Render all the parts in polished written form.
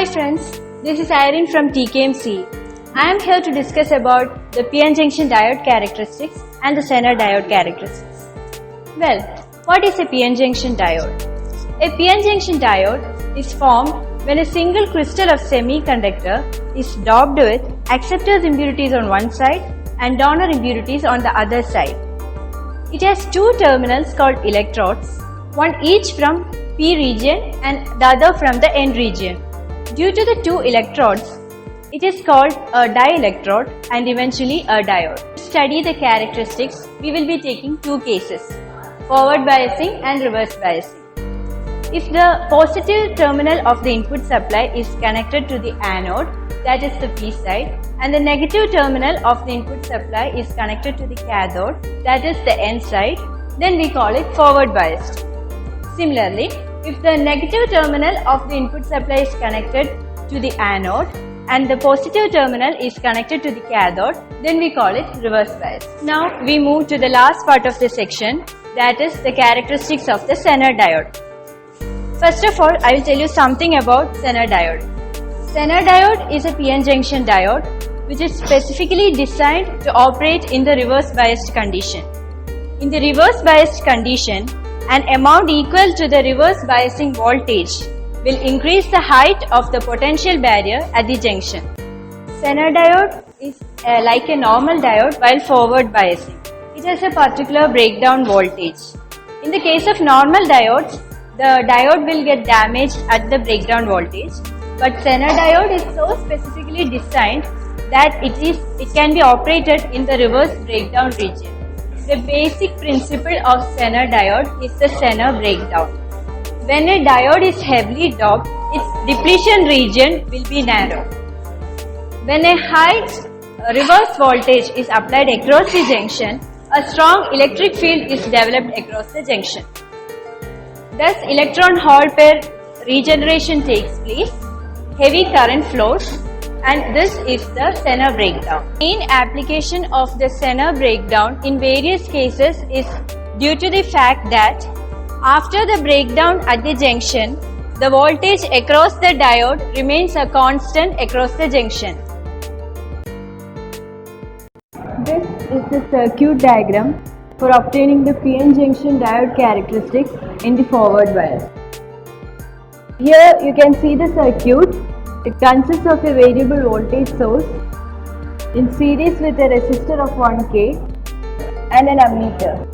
Hi friends, this is Irene from TKMC. I am here to discuss about the PN junction diode characteristics and the Zener diode characteristics. Well, what is a PN junction diode? A PN junction diode is formed when a single crystal of semiconductor is doped with acceptors impurities on one side and donor impurities on the other side. It has two terminals called electrodes, one each from P region and the other from the N region. Due to the two electrodes, it is called a dielectrode and eventually a diode. To study the characteristics, we will be taking two cases, forward biasing and reverse biasing. If the positive terminal of the input supply is connected to the anode, that is the P side, and the negative terminal of the input supply is connected to the cathode, that is the N side, then we call it forward biased. Similarly, if the negative terminal of the input supply is connected to the anode and the positive terminal is connected to the cathode, then we call it reverse bias. Now we move to the last part of the section, that is the characteristics of the Zener diode. First of all, I will tell you something about Zener diode. Zener diode is a PN junction diode which is specifically designed to operate in the reverse biased condition. In the reverse biased condition, an amount equal to the reverse biasing voltage will increase the height of the potential barrier at the junction. Zener diode is like a normal diode while forward biasing. It has a particular breakdown voltage. In the case of normal diodes, the diode will get damaged at the breakdown voltage, but Zener diode is so specifically designed that it can be operated in the reverse breakdown region. The basic principle of Zener diode is the Zener breakdown. When a diode is heavily doped, its depletion region will be narrow. When a high reverse voltage is applied across the junction, a strong electric field is developed across the junction. Thus, electron-hole pair regeneration takes place, heavy current flows, and this is the Zener breakdown. The main application of the Zener breakdown in various cases is due to the fact that after the breakdown at the junction, the voltage across the diode remains a constant across the junction. This is the circuit diagram for obtaining the PN junction diode characteristics in the forward bias. Here you can see the circuit. It consists of a variable voltage source in series with a resistor of 1K and an ammeter.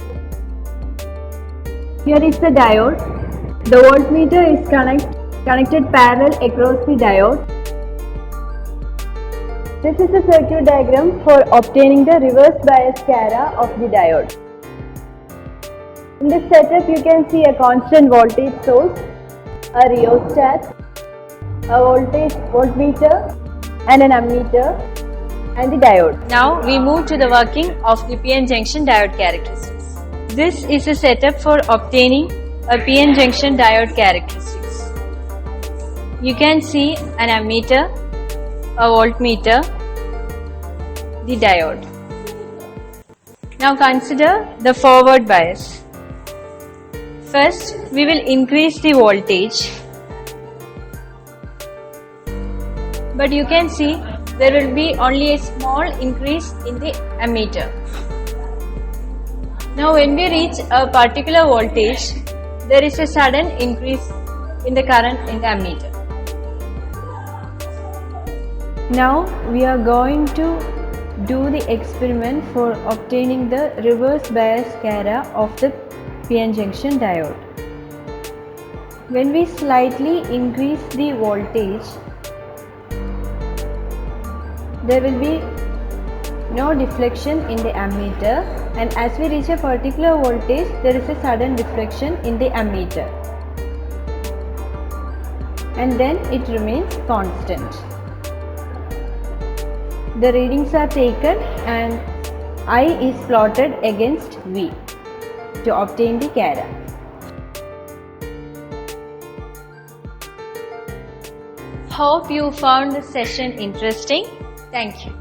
Here is the diode. The voltmeter is connected parallel across the diode. This is the circuit diagram for obtaining the reverse bias cara of the diode. In this setup you can see a constant voltage source, a rheostat, a voltmeter and an ammeter and the diode. Now we move to the working of the PN junction diode characteristics. This is a setup for obtaining a PN junction diode characteristics. You can see an ammeter, a voltmeter, the diode. Now consider the forward bias. First, we will increase the voltage. But you can see there will be only a small increase in the ammeter. Now when we reach a particular voltage, there is a sudden increase in the current in the ammeter. Now we are going to do the experiment for obtaining the reverse bias cara of the PN junction diode. When we slightly increase the voltage, there will be no deflection in the ammeter, and as we reach a particular voltage, there is a sudden deflection in the ammeter, and then it remains constant. The readings are taken and I is plotted against V to obtain the cara. Hope you found this session interesting. Thank you.